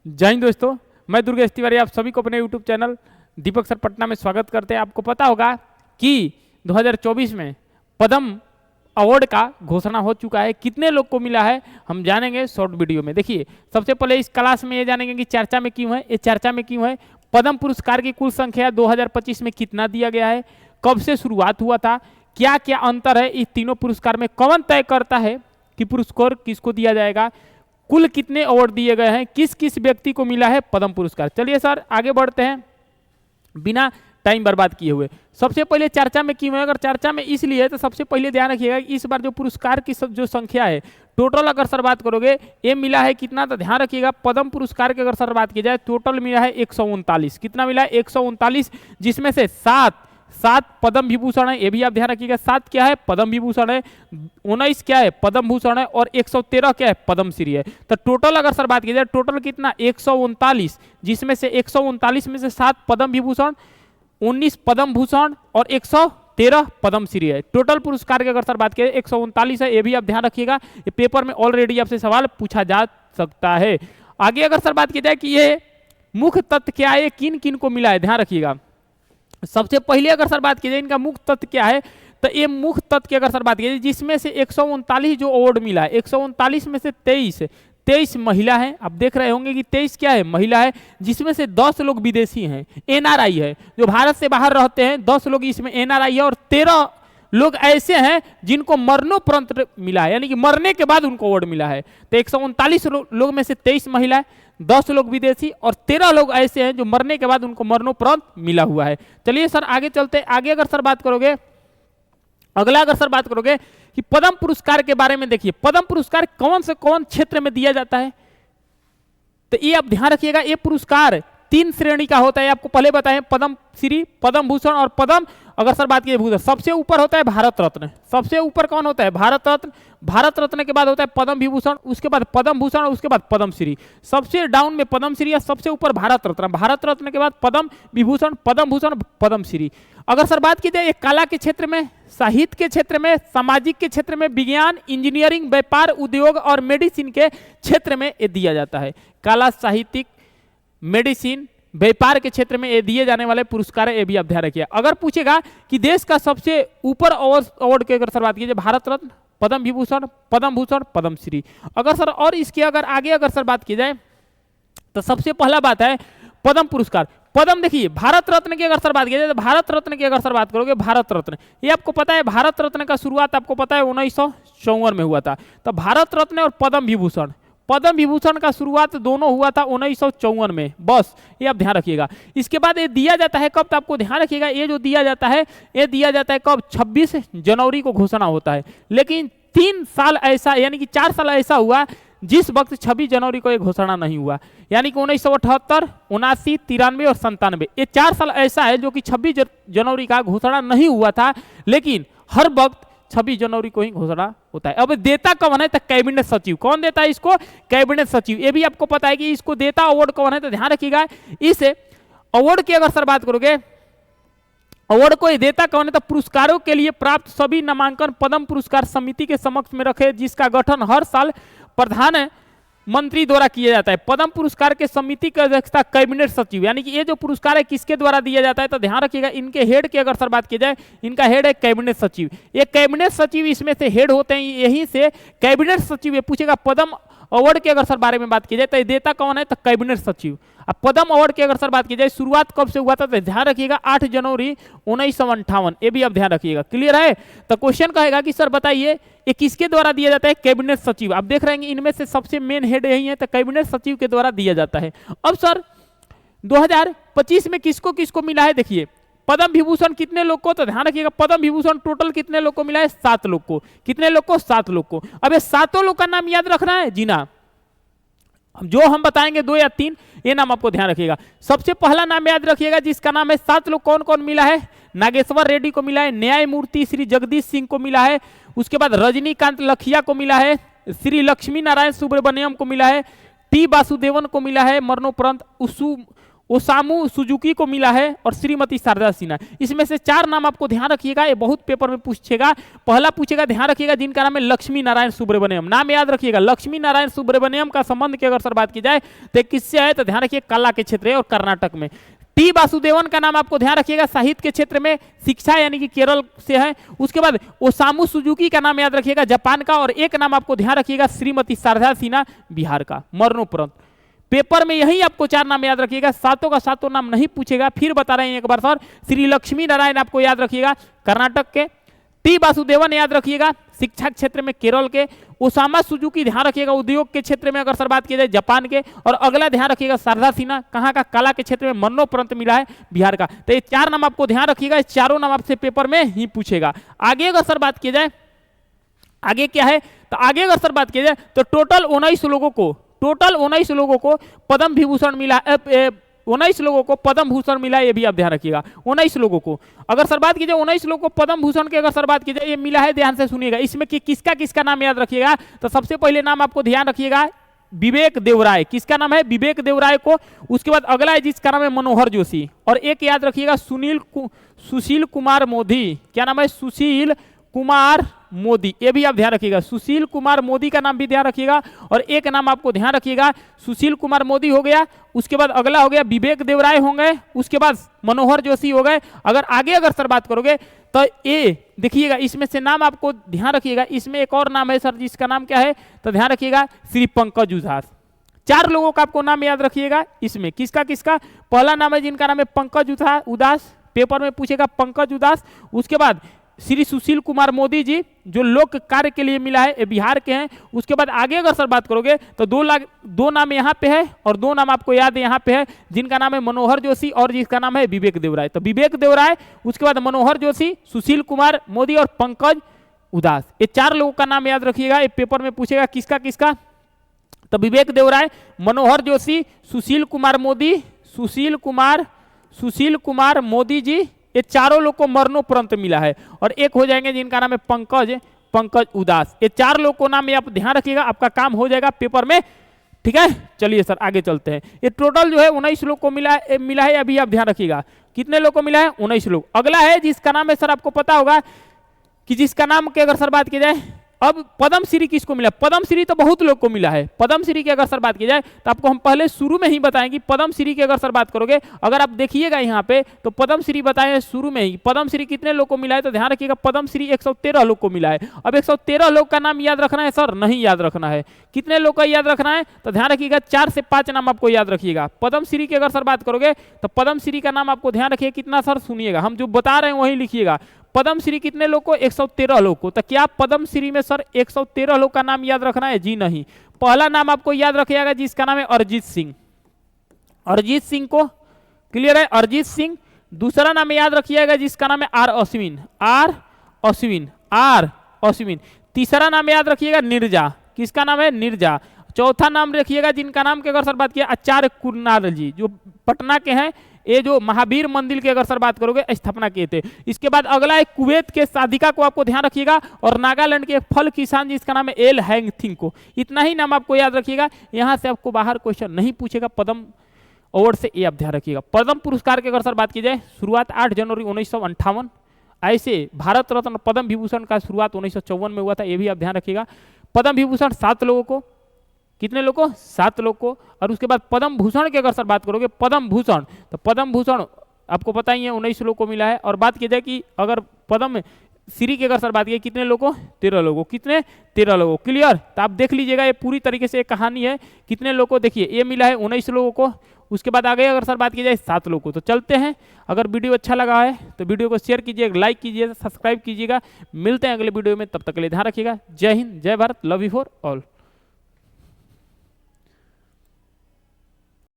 जय हिंद दोस्तों, मैं दुर्गेश तिवारी आप सभी को अपने यूट्यूब चैनल दीपक सर पटना में स्वागत करते हैं। आपको पता होगा कि 2024 में पद्म अवार्ड का घोषणा हो चुका है। कितने लोग को मिला है हम जानेंगे शॉर्ट वीडियो में। देखिए, सबसे पहले इस क्लास में ये जानेंगे कि चर्चा में क्यों है, ये चर्चा में क्यों है, पद्म पुरस्कार की कुल संख्या 2025 में कितना दिया गया है, कब से शुरुआत हुआ था, क्या क्या अंतर है इस तीनों पुरस्कार में, कौन तय करता है कि पुरस्कार किसको दिया जाएगा, कुल कितने अवार्ड दिए गए हैं, किस किस व्यक्ति को मिला है पद्म पुरस्कार। चलिए सर आगे बढ़ते हैं बिना टाइम बर्बाद किए हुए। सबसे पहले चर्चा में क्यों है, अगर चर्चा में इसलिए है तो सबसे पहले ध्यान रखिएगा इस बार जो पुरस्कार की जो संख्या है टोटल अगर सर बात करोगे ये मिला है कितना, तो ध्यान रखिएगा पद्म पुरस्कार की अगर सर बात की जाए टोटल मिला है 139। कितना मिला है 139, जिसमें से सात पद्म विभूषण है, ये भी आप ध्यान रखिएगा। 7 क्या है पद्म विभूषण है, 19 क्या है पद्म भूषण है और 113 क्या है पद्मश्री है। तो टोटल अगर सर बात की जाए टोटल कितना 139, जिसमें से 139 में से 7 पद्म विभूषण, 19 पद्म भूषण और 113 पद्मश्री है। टोटल पुरस्कार की अगर सर बात करें 139 है, ये भी आप ध्यान रखिएगा। ये पेपर में ऑलरेडी आपसे सवाल पूछा जा सकता है। आगे अगर सर बात की जाए कि ये मुख्य तथ्य क्या है, किन किन को मिला है, ध्यान रखिएगा। सबसे पहले अगर सर बात की जाए इनका मुख्य तथ्य क्या है, तो ये मुख्य तथ्य की अगर सर बात की जाए जिसमें से 139 जो अवार्ड मिला है, 139 में से 23 महिला है। आप देख रहे होंगे कि 23 क्या है महिला है, जिसमें से 10 लोग विदेशी हैं, एनआरआई है, जो भारत से बाहर रहते हैं। 10 लोग इसमें एनआरआई है और 13 लोग ऐसे हैं जिनको मरणोपरांत मिला है, यानी कि मरने के बाद उनको अवार्ड मिला है। तो 139 लोग में से 23 महिला है, 10 लोग विदेशी और 13 लोग ऐसे हैं जो मरने के बाद उनको मरणोपरांत मिला हुआ है। चलिए सर आगे चलते हैं। आगे अगर सर बात करोगे, अगला अगर सर बात करोगे कि पद्म पुरस्कार के बारे में, देखिए पद्म पुरस्कार कौन से कौन क्षेत्र में दिया जाता है, तो ये आप ध्यान रखिएगा। ये पुरस्कार 3 श्रेणी का होता है, आपको पहले बताएं, पद्मश्री, पद्म भूषण और पद्म अगर सर बात की भूषण। सबसे ऊपर होता है भारत रत्न, सबसे ऊपर कौन होता है भारत रत्न, भारत रत्न के बाद होता है पद्म विभूषण, उसके बाद पद्म भूषण और उसके बाद पद्मश्री। सबसे डाउन में पद्मश्री या सबसे ऊपर भारत रत्न, भारत रत्न के बाद पद्म विभूषण, पद्म भूषण, पद्मश्री। अगर सर बात की जाए कला के क्षेत्र में, साहित्य के क्षेत्र में, सामाजिक के क्षेत्र में, विज्ञान, इंजीनियरिंग, व्यापार, उद्योग और मेडिसिन के क्षेत्र में ये दिया जाता है। कला, साहित्यिक, मेडिसिन, व्यापार के क्षेत्र में ये दिए जाने वाले पुरस्कार है, ये भी आप ध्यान रखिए। अगर पूछेगा कि देश का सबसे ऊपर अवार्ड की अगर सर बात कीजिए भारत रत्न, पद्म विभूषण, पद्म भूषण, पद्मश्री। अगर सर और इसकी अगर आगे अगर सर बात की जाए तो सबसे पहला बात है पद्म पुरस्कार। पद्म देखिए भारत रत्न की अगर सर बात की जाए तो भारत रत्न की अगर सर बात करोगे, भारत रत्न ये आपको पता है, भारत रत्न का शुरुआत आपको पता है 1954 में हुआ था। तो भारत रत्न और पद्म विभूषण, पद्म विभूषण का शुरुआत दोनों हुआ था 1954 में, बस ये आप ध्यान रखिएगा। इसके बाद ये दिया जाता है कब, तो आपको ध्यान रखिएगा ये जो दिया जाता है ये दिया जाता है कब, 26 जनवरी को घोषणा होता है। लेकिन 3 साल ऐसा, यानी कि 4 साल ऐसा हुआ जिस वक्त 26 जनवरी को ये घोषणा नहीं हुआ, यानी कि 1978, 79, 93 और 97, ये 4 साल ऐसा है जो कि 26 जनवरी का घोषणा नहीं हुआ था, लेकिन हर वक्त 26 जनवरी को ही घोषणा होता है। अब देता कौन है, तो कैबिनेट सचिव। कौन देता है इसको, कैबिनेट सचिव। ये भी आपको पता है कि इसको देता अवार्ड कौन है, तो ध्यान रखिएगा इस अवार्ड की अगर सर बात करोगे, अवार्ड को देता कौन है, तो पुरस्कारों के लिए प्राप्त सभी नामांकन पद्म पुरस्कार समिति के समक्ष में रखे, जिसका गठन हर साल प्रधानमंत्री द्वारा किया जाता है। पद्म पुरस्कार के समिति की अध्यक्षता कैबिनेट सचिव, यानी कि ये जो पुरस्कार है किसके द्वारा दिया जाता है, तो ध्यान रखिएगा इनके हेड की अगर सर बात की जाए, इनका हेड है कैबिनेट सचिव। ये कैबिनेट सचिव इसमें से हेड होते हैं, यहीं से कैबिनेट सचिव। ये पूछेगा पद्म अवार्ड के अगर सर बारे में बात की जाए तो देता कौन है, तो कैबिनेट सचिव। अब पद्म अवार्ड की अगर सर बात की जाए शुरुआत कब से हुआ था, तो ध्यान रखिएगा 8 जनवरी 1958, ये भी आप ध्यान रखिएगा। क्लियर है। तो क्वेश्चन कहेगा कि सर बताइए ये किसके द्वारा दिया जाता है, कैबिनेट सचिव। आप देख रहे हैं इनमें से सबसे मेन हेड यही है, तो कैबिनेट सचिव के द्वारा दिया जाता है। अब सर 2025 में किसको किसको मिला है, देखिए पद्म विभूषण कितने लोग को, तो ध्यान रखिएगा पद्म विभूषण टोटल कितने लोग को मिला है, 7 लोग को। कितने लोग को, 7 लोग को। अब ये 7 लोग का नाम याद रखना है जी ना, जो हम बताएंगे 2 या 3 ये नाम आपको ध्यान रखिएगा। सबसे पहला नाम याद रखिएगा जिसका नाम है, 7 लोग कौन कौन मिला है, नागेश्वर रेड्डी को मिला है, न्यायमूर्ति श्री जगदीश सिंह को मिला है, उसके बाद रजनीकांत लखिया को मिला है, श्री लक्ष्मी नारायण सुब्रमण्यम को मिला है, टी वासुदेवन को मिला है मरणोपरांत, ओसामू सुजुकी को मिला है और श्रीमती शारदा सिन्हा। इसमें से 4 नाम आपको ध्यान रखिएगा, ये बहुत पेपर में पूछेगा। पहला पूछेगा, ध्यान रखिएगा, जिनका नाम है लक्ष्मी नारायण सुब्रमण्यम। नाम याद रखिएगा, लक्ष्मी नारायण सुब्रमण्यम का संबंध की अगर सर बात की जाए तो किससे है, तो ध्यान रखिए कला के क्षेत्र है और कर्नाटक में। टी वासुदेवन का नाम आपको ध्यान रखिएगा, साहित्य के क्षेत्र में, शिक्षा यानी कि केरल से है। उसके बाद ओसामू सुजुकी का नाम याद रखिएगा, जापान का। और एक नाम आपको ध्यान रखिएगा, श्रीमती शारदा सिन्हा, बिहार का, मरणोपरांत। पेपर में यही आपको 4 नाम याद रखिएगा, सातों का सातों नाम नहीं पूछेगा। फिर बता रहे हैं एक बार सर, श्री लक्ष्मी नारायण आपको याद रखिएगा, कर्नाटक के। टी वासुदेवन याद रखिएगा, शिक्षा क्षेत्र में केरल के। ओसामा सुजुकी ध्यान रखिएगा, उद्योग के क्षेत्र में अगर सर बात की जाए जापान के। और अगला ध्यान रखिएगा शारदा सिन्हा, कहाँ का, कला के क्षेत्र में, मरणोपरांत मिला है, बिहार का। तो ये 4 नाम आपको ध्यान रखिएगा, इस चारों नाम आपसे पेपर में ही पूछेगा। आगे अगर सर बात की जाए, आगे क्या है, तो आगे अगर सर बात की जाए तो टोटल 19 लोगों को पद्म विभूषण मिला, 19 लोगों को पद्म भूषण मिला, ये भी आप ध्यान रखिएगा। 19 लोगों को अगर सर बात की जाए, 19 लोगों को पद्म भूषण की अगर सर बात की जाए, ये मिला है, ध्यान से सुनिएगा। इसमें कि किसका किसका नाम याद रखिएगा, तो सबसे पहले नाम आपको ध्यान रखिएगा विवेक देवराय। किसका नाम है, विवेक देवराय को। उसके बाद अगला है जिसका नाम है मनोहर जोशी। और एक याद रखिएगा सुशील कुमार मोदी। क्या नाम है, सुशील कुमार मोदी, ये भी आप ध्यान रखिएगा। सुशील कुमार मोदी का नाम भी ध्यान रखिएगा। और एक नाम आपको ध्यान रखिएगा, सुशील कुमार मोदी हो गया। उसके बाद अगला हो गया विवेक देवराय होंगे। उसके बाद मनोहर जोशी हो गए। अगर आगे अगर सर बात करोगे तो ये देखिएगा, इसमें से नाम आपको ध्यान रखिएगा, इसमें एक और नाम है सर, जिसका नाम क्या है, तो ध्यान रखिएगा श्री पंकज उदास। 4 लोगों का आपको नाम याद रखिएगा। इसमें किसका किसका, पहला नाम है जिनका नाम है पंकज उदास, पेपर में पूछेगा पंकज उदास। उसके बाद श्री सुशील कुमार मोदी जी, जो लोक कार्य के लिए मिला है, बिहार के हैं। उसके बाद आगे अगर सर बात करोगे तो 2 नाम यहाँ पे है और 2 नाम आपको याद है यहाँ पे है, जिनका नाम है मनोहर जोशी और जिसका नाम है विवेक देवराय। तो विवेक देवराय, उसके बाद मनोहर जोशी, सुशील कुमार मोदी और पंकज उदास, ये 4 लोगों का नाम याद रखिएगा। ये पेपर में पूछेगा किसका किसका, तो विवेक देवराय, मनोहर जोशी, सुशील कुमार मोदी जी, ये 4 लोग को मरणोपरांत मिला है। और एक हो जाएंगे जिनका नाम है पंकज उदास। ये 4 लोग को नाम आप ध्यान रखिएगा, आपका काम हो जाएगा पेपर में, ठीक है। चलिए सर आगे चलते हैं। ये टोटल जो है 19 लोग को मिला है, अभी आप ध्यान रखिएगा कितने लोग को मिला है, 19 लोग। अगला है जिसका नाम है सर, आपको पता होगा कि जिसका नाम की अगर सर बात की जाए, अब पद्मश्री किसको मिला, पद्मश्री तो बहुत लोग को मिला है। पद्मश्री की अगर सर बात की जाए तो आपको हम पहले शुरू में ही बताएंगे। पद्मश्री की अगर सर बात करोगे, अगर आप देखिएगा यहाँ पे तो पद्मश्री बताए शुरू में ही। पद्मश्री कितने लोग को मिला है, तो ध्यान रखिएगा पद्मश्री 113 लोग को मिला है। अब 113 लोग का नाम याद रखना है सर, नहीं याद रखना है। कितने लोग का याद रखना है, तो ध्यान रखिएगा 4 से 5 नाम आपको याद रखिएगा। पद्मश्री की अगर सर बात करोगे तो पद्मश्री का नाम आपको ध्यान रखिए कितना सर, सुनिएगा, हम जो बता रहे हैं वही लिखिएगा। पद्मश्री कितने लोग को, 113 लोग को। तो क्या पद्मश्री में सर 113 लोग का नाम याद रखना है, जी नहीं। पहला नाम आपको याद रखिएगा जिसका नाम है अरिजीत सिंह, अरिजीत सिंह को, क्लियर है, अरिजीत सिंह। दूसरा नाम याद रखिएगा जिसका नाम है आर अश्विन। तीसरा नाम याद रखिएगा नीरजा, किसका नाम है, नीरजा। चौथा नाम रखिएगा जिनका नाम की अगर सर बात किया, आचार्य कुरनाल जी, जो पटना के हैं, ये जो महावीर मंदिर की अगर सर बात करोगे स्थापना किए थे। इसके बाद अगला है कुवैत के साधिका को आपको ध्यान रखिएगा, और नागालैंड के एक फल किसान जिसका नाम है एल हैंगथिंग को। इतना ही नाम आपको याद रखिएगा, यहाँ से आपको बाहर क्वेश्चन नहीं पूछेगा पद्म अवार्ड से, ये आप ध्यान रखिएगा। पद्म पुरस्कार की अगर सर बात की जाए, शुरुआत 8 जनवरी 1958, ऐसे भारत रत्न पद्म विभूषण का शुरुआत 1954 में हुआ था, ये भी आप ध्यान रखिएगा। पद्म विभूषण 7 लोगों को, कितने लोग को, 7 लोग को। और उसके बाद पद्म भूषण की अगर सर बात करोगे, पद्म भूषण, तो पद्म भूषण आपको पता ही है 19 लोग को मिला है। और बात की जाए कि अगर पद्म श्री की अगर सर बात की कितने लोगों को, 13 लोगों, कितने, 13 लोगों, क्लियर। तो आप देख लीजिएगा, ये पूरी तरीके से एक कहानी है। कितने लोगों को, देखिए ये मिला है 19 लोगों को। उसके बाद आगे अगर सर बात की जाए 7 लोगों को। तो चलते हैं, अगर वीडियो अच्छा लगा है तो वीडियो को शेयर कीजिएगा, लाइक कीजिएगा, सब्सक्राइब कीजिएगा। मिलते हैं अगले वीडियो में, तब तक के लिए ध्यान रखिएगा। जय हिंद, जय Bharat, love you for all.